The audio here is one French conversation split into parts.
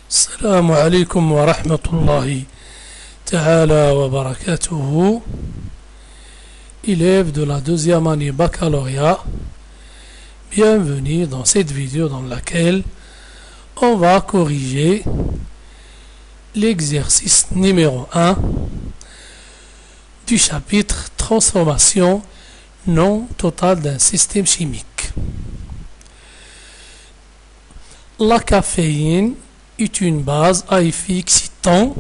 السلام عليكم ورحمة الله تعالى وبركاته. Élèves de la deuxième année baccalauréat, bienvenue dans cette vidéo dans laquelle on va corriger l'exercice numéro 1 du chapitre transformation non totale d'un système chimique. La caféine est une base à effet excitant.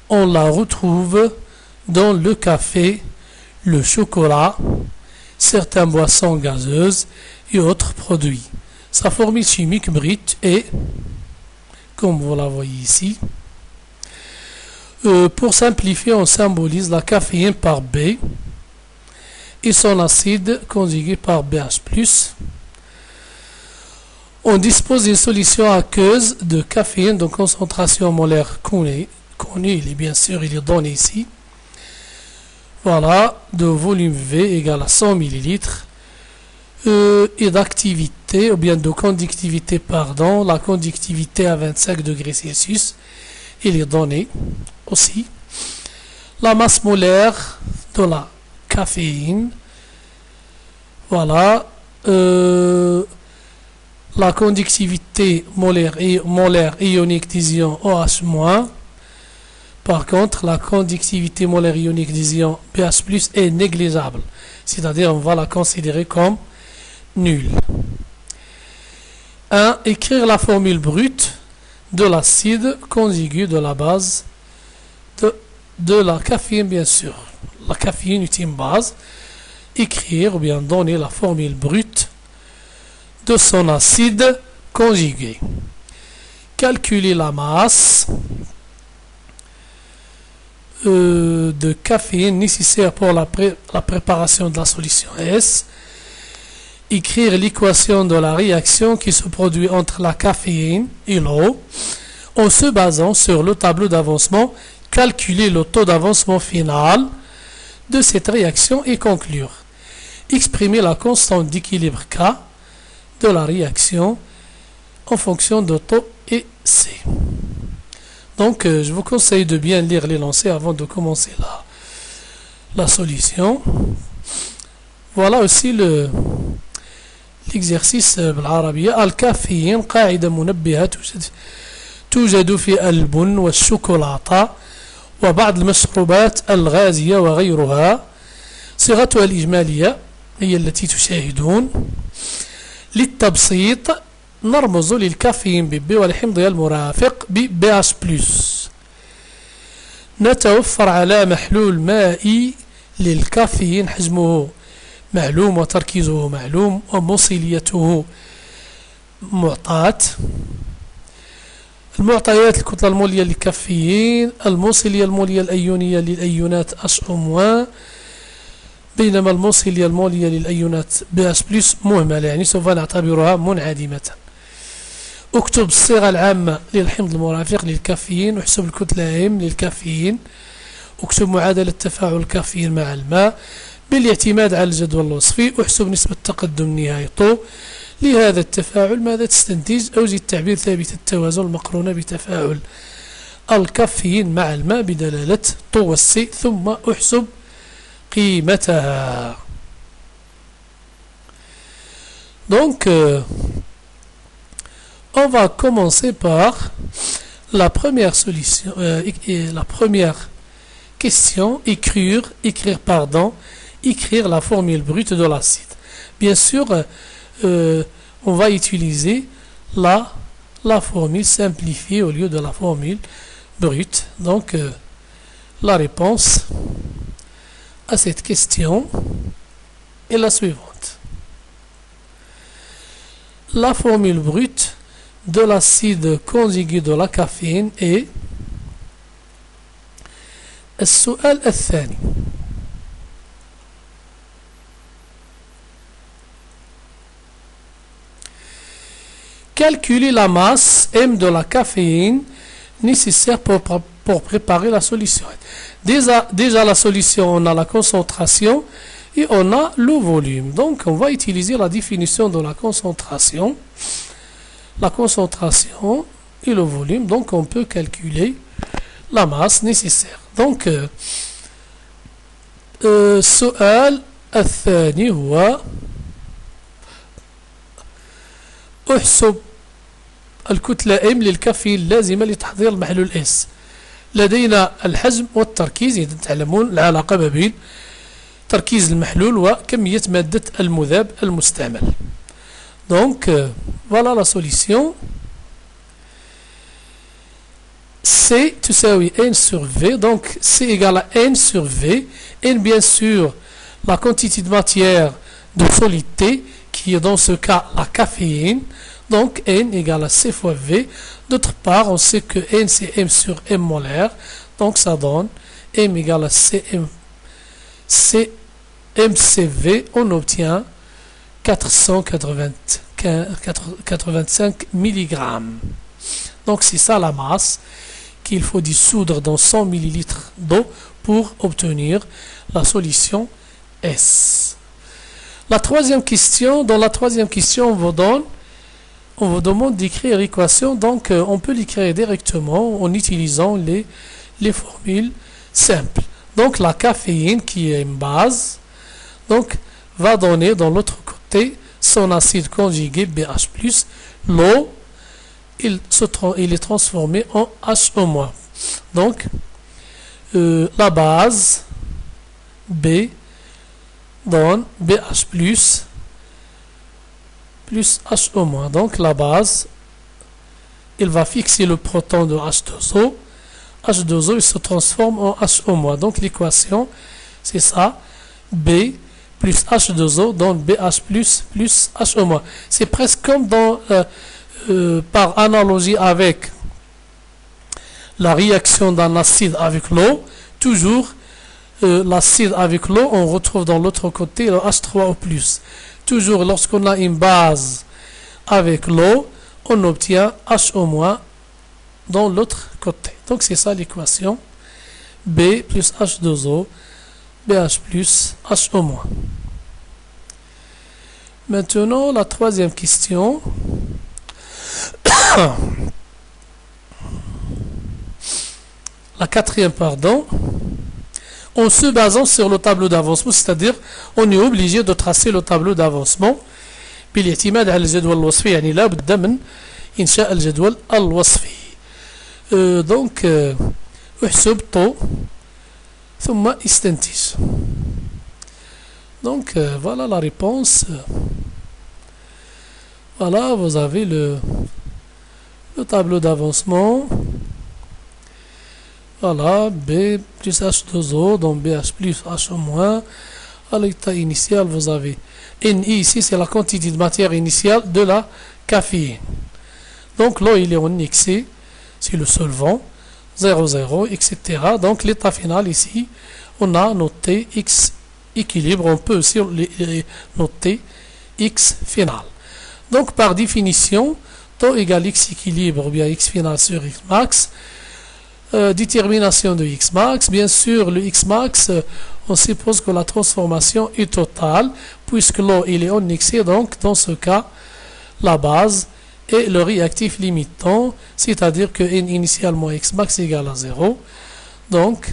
On la retrouve dans le café, le chocolat, certaines boissons gazeuses et autres produits. Sa formule chimique brute est, comme vous la voyez ici, pour simplifier, on symbolise la caféine par B et son acide conjugué par BH+. On dispose d'une solution aqueuse de caféine de concentration molaire connue, il est donné ici. Voilà, de volume V égale à 100 ml et d'activité, ou bien de conductivité, pardon, la conductivité à 25 degrés Celsius, il est donné aussi. La masse molaire de la caféine, voilà, la conductivité molaire ionique d'ion OH-. Par contre, la conductivité molaire ionique d'ion BH+ est négligeable. C'est-à-dire, on va la considérer comme nulle. 1. Écrire la formule brute de l'acide conjugué de la base de la caféine, bien sûr. La caféine est une base. Écrire ou bien donner la formule brute de son acide conjugué. Calculer la masse de caféine nécessaire pour la préparation de la solution S. Écrire l'équation de la réaction qui se produit entre la caféine et l'eau en se basant sur le tableau d'avancement. Calculer le taux d'avancement final de cette réaction et conclure. Exprimer la constante d'équilibre K de la réaction en fonction de taux et C. Donc, je vous conseille de bien lire l'énoncé avant de commencer la solution. Voilà aussi l'exercice بالعربية. الكافيين قاعدة منبهة توجد في البن والشوكولاتة وبعض المشروبات الغازية وغيرها. صيغتها الإجمالية هي التي تشاهدون. للتبسيط نرمز للكافيين ب والحمض المرافق ب BH+. نتوفر على محلول مائي للكافيين حجمه معلوم وتركيزه معلوم وموصليته معطاة. المعطيات: الكتلة المولية للكافيين، الموصلية المولية الأيونية للأيونات H-، بينما الموصلية المولية للأيونات BH+ مهملة، يعني سوف نعتبرها منعدمة. اكتب الصيغة العامة للحمض المرافق للكافيين، واحسب الكتلة M للكافيين، اكتب معادلة تفاعل الكافيين مع الماء بالاعتماد على الجدول الوصفي، احسب نسبة التقدم النهائي طو لهذا التفاعل. ماذا تستنتج؟ أوجد تعبير ثابت التوازن المقرونة بتفاعل الكافيين مع الماء بدلالة طو والسي، ثم احسب قيمتها. Donc, on va commencer par la première solution, la première question, écrire la formule brute de l'acide. Bien sûr, on va utiliser la formule simplifiée au lieu de la formule brute. Donc, la réponse à cette question est la suivante. La formule brute de l'acide conjugué de la caféine est السؤال الثاني. Calculer la masse M de la caféine nécessaire pour préparer la solution. Déjà la solution, on a la concentration et on a le volume. Donc on va utiliser la définition de la concentration. La concentration et le volume. Donc on peut calculer la masse nécessaire. Donc السؤال الثاني هو احسب الكتلة M للكافيين اللازمة لتحضير المحلول S. لدينا الحجم والتركيز، إذا تعلمون العلاقة ما بين تركيز المحلول وكمية مادة المذاب المستعمل. Donc voilà la solution. C تساوي N sur V. Donc C égale à N sur V. N bien sûr la quantité de matière de solide T qui est dans ce cas la caféine. Donc N égale à C fois V. D'autre part, on sait que N c'est M sur M molaire. Donc ça donne M égale à MCV. On obtient 485 mg. Donc c'est ça la masse qu'il faut dissoudre dans 100 ml d'eau pour obtenir la solution S. La troisième question, dans la troisième question, on vous demande d'écrire l'équation. Donc on peut l'écrire directement en utilisant les formules simples. Donc la caféine qui est une base, donc va donner dans l'autre côté son acide conjugué BH+. L'eau, il est transformé en HO-. Donc la base B donne BH+, plus HO-. Donc la base, il va fixer le proton de H2O. H2O, il se transforme en HO-. Donc l'équation, c'est ça. B plus H2O donne BH+, plus HO-. C'est presque comme dans, par analogie avec la réaction d'un acide avec l'eau. Toujours l'acide avec l'eau, on retrouve dans l'autre côté le H3O+. Toujours lorsqu'on a une base avec l'eau, on obtient HO- dans l'autre côté. Donc c'est ça l'équation. B plus H2O, BH plus HO-. Maintenant, la troisième question. La quatrième, pardon. En se basant sur le tableau d'avancement, c'est-à-dire on est obligé de tracer le tableau d'avancement بالاعتماد على الجدول الوصفي، يعني لا بد من إنشاء الجدول الوصفي. donc احسب طو ثم استنتج. Donc voilà la réponse. Voilà, vous avez le tableau d'avancement. Voilà, B plus H2O, donc BH plus HO-. À l'état initial, vous avez NI ici, c'est la quantité de matière initiale de la caféine. Donc l'eau, il est en excès, c'est le solvant, 0,0, etc. Donc l'état final ici, on a noté X équilibre, on peut aussi noter X final. Donc par définition, taux égale X équilibre ou bien X final sur X max. Détermination de X max, bien sûr le X max, on suppose que la transformation est totale puisque l'eau il est en excès, donc dans ce cas la base et le réactif limitant, c'est-à-dire que N initialement X max égale à 0. Donc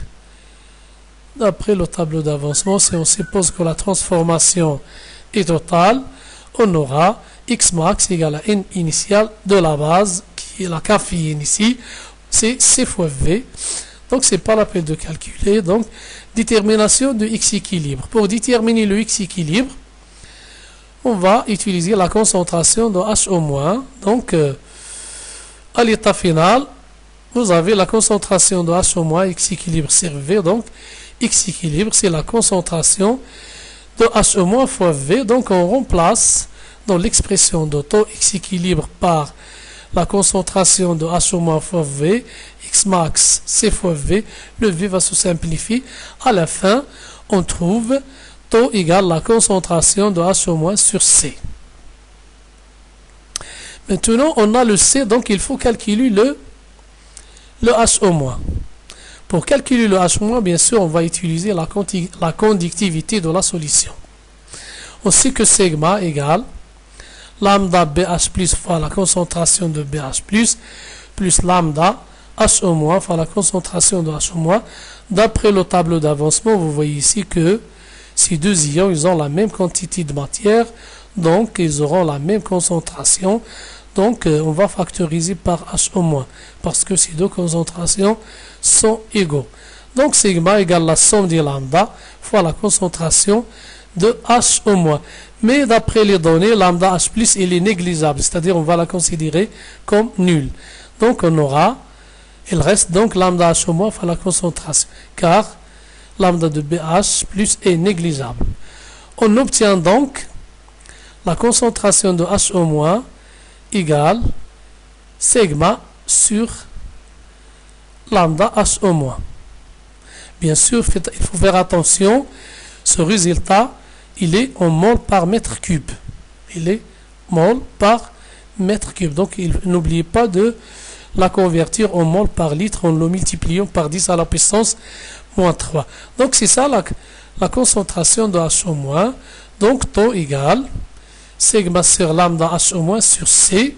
d'après le tableau d'avancement, si on suppose que la transformation est totale, on aura X max égale à N initial de la base qui est la caféine ici, c'est C fois V. Donc c'est pas la peine de calculer. Donc détermination de X équilibre. Pour déterminer le X équilibre, on va utiliser la concentration de HO-. Donc à l'état final, vous avez la concentration de HO-, X équilibre sur V. Donc X équilibre, c'est la concentration de HO- fois V. Donc on remplace dans l'expression de taux X équilibre par la concentration de HO- fois V, X max C fois V, le V va se simplifier. À la fin, on trouve taux égale la concentration de HO- sur C. Maintenant, on a le C, donc il faut calculer le HO-. Pour calculer le HO-, bien sûr, on va utiliser la conductivité de la solution. On sait que sigma égale lambda BH plus fois la concentration de BH plus lambda H au moins fois la concentration de H au moins. D'après le tableau d'avancement, vous voyez ici que ces deux ions, ils ont la même quantité de matière, donc ils auront la même concentration. Donc on va factoriser par H au moins, parce que ces deux concentrations sont égaux. Donc sigma égale la somme des lambda fois la concentration de H au moins. Mais d'après les données, lambda H plus, il est négligeable, c'est-à-dire on va la considérer comme nulle. Donc on aura, il reste donc lambda H au moins fois la concentration, car lambda de BH plus est négligeable. On obtient donc la concentration de H au moins égale sigma sur lambda H au moins. Bien sûr, il faut faire attention, ce résultat, il est en mol par mètre cube. Il est mol par mètre cube. Donc, n'oubliez pas de la convertir en mol par litre en le multipliant par 10 à la puissance moins 3. Donc, c'est ça la concentration de H au moins. Donc, taux égale sigma sur lambda H au moins sur C.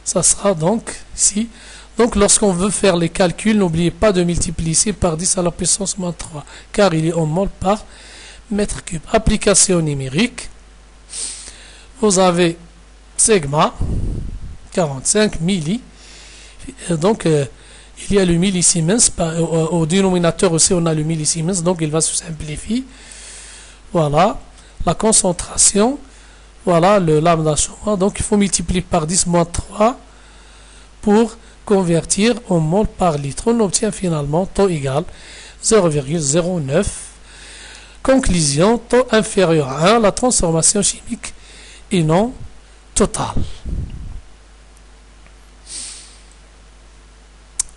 Ça sera donc ici. Donc, lorsqu'on veut faire les calculs, n'oubliez pas de multiplier ici par 10 à la puissance moins 3, car il est en mol par mètre cube. Application numérique. Vous avez sigma 45 milli. Donc, il y a le millisiemens. Au dénominateur aussi, on a le millisiemens. Donc, il va se simplifier. Voilà. La concentration. Voilà le lambda H. Donc, il faut multiplier par 10 moins 3 pour convertir en mol par litre. On obtient finalement taux égal 0,09. Conclusion, taux inférieur à 1, la transformation chimique est non totale.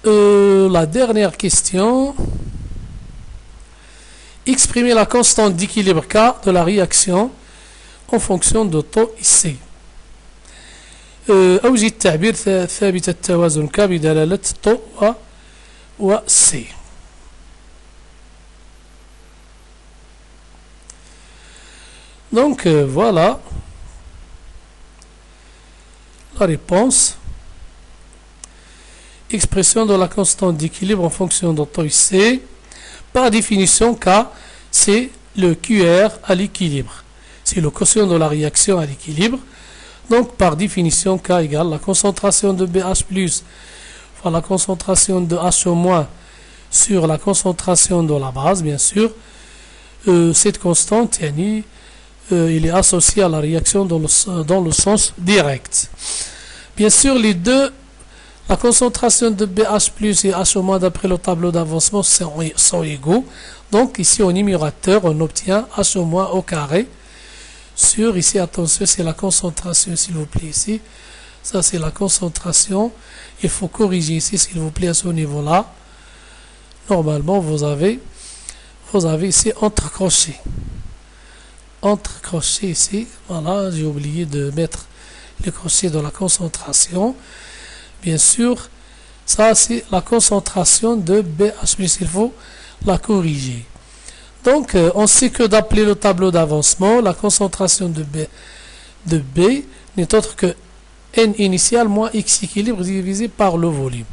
La dernière question. Exprimer la constante d'équilibre K de la réaction en fonction de taux ici. أوجد تعبير ثابت التوازن K بدلالة taux و C. Donc voilà la réponse. Expression de la constante d'équilibre en fonction de taux C. Par définition, K, c'est le QR à l'équilibre. C'est le quotient de la réaction à l'équilibre. Donc, par définition, K égale la concentration de BH plus fois la concentration de H au moins sur la concentration de la base, bien sûr. Cette constante, il est associé à la réaction dans le sens direct. Bien sûr, les deux, la concentration de BH plus et H au moins d'après le tableau d'avancement sont égaux. Donc, ici, au numérateur, on obtient H au moins au carré. Sur, ici, attention, c'est la concentration, s'il vous plaît, ici. Ça, c'est la concentration. Il faut corriger ici, s'il vous plaît, à ce niveau-là. Normalement, vous avez ici entre crochets. Entre crochets ici. Voilà, j'ai oublié de mettre les crochets de la concentration. Bien sûr, ça, c'est la concentration de BH+. Il faut la corriger. Donc, on sait que d'après le tableau d'avancement, la concentration de B n'est autre que N initial moins X équilibre divisé par le volume.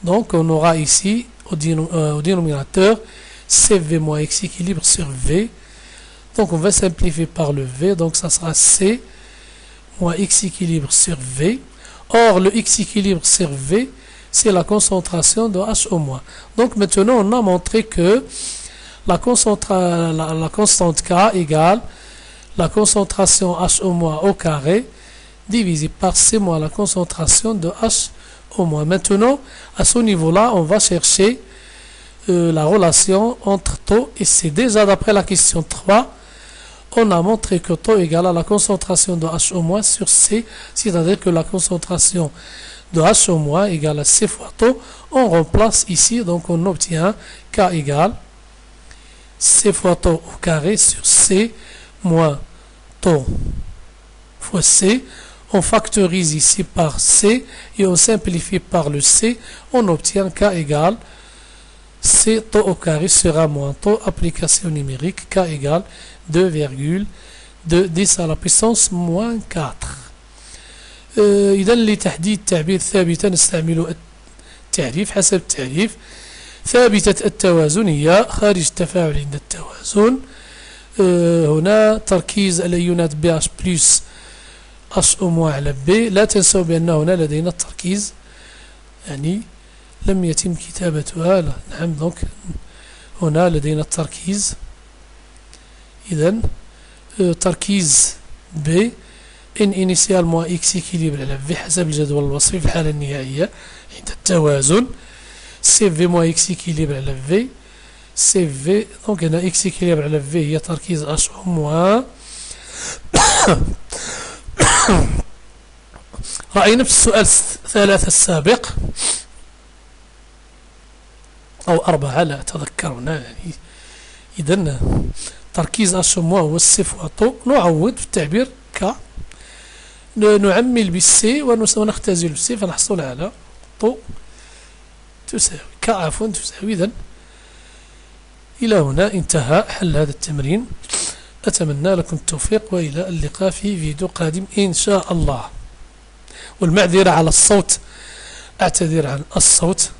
Donc, on aura ici, au dénominateur, CV moins X équilibre sur V. Donc, on va simplifier par le V. Donc, ça sera C moins X équilibre sur V. Or, le X équilibre sur V, c'est la concentration de H au moins. Donc, maintenant, on a montré que la constante K égale la concentration H au moins au carré divisé par C moins la concentration de H au moins. Maintenant, à ce niveau-là, on va chercher la relation entre taux et C. Déjà, d'après la question 3, on a montré que taux égale à la concentration de H au moins sur C, c'est-à-dire que la concentration de H au moins égale à C fois taux. On remplace ici, donc on obtient K égale C fois taux au carré sur C moins taux fois C. On factorise ici par C et on simplifie par le C. On obtient K égale C taux au carré sera moins taux. Application numérique K égale 2,19. de 10 à la puissance moins 4. إذا لتحديد تعبير ثابتة نستعمل التعريف. حسب التعريف ثابتة التوازن هي خارج التفاعل عند التوازن. هنا تركيز الأيونات BH بلس HO موان على B. لا تنسوا بأن هنا لدينا التركيز يعني لم يتم كتابتها. لا. نعم دونك هنا لدينا التركيز. إذن تركيز B ان انيسيال موان اكس اكيليبر على في حسب الجدول الوصفي في الحالة النهائية عند التوازن. سي في موان اكس اكيليبر على في سي في. دونك هنا اكس اكيليبر على في هي تركيز اش او موان. رأينا في السؤال 3 السابق أو 4 لا أتذكرنا يعني. إذن تركيز اش او موان هو السي فوا طو. نعوض في التعبير ك نعمل بالسي ونختزل بالسي فنحصل على طو تساوي ك عفوا تساوي. إذن إلى هنا انتهى حل هذا التمرين. أتمنى لكم التوفيق وإلى اللقاء في فيديو قادم إن شاء الله. والمعذرة على الصوت، أعتذر عن الصوت.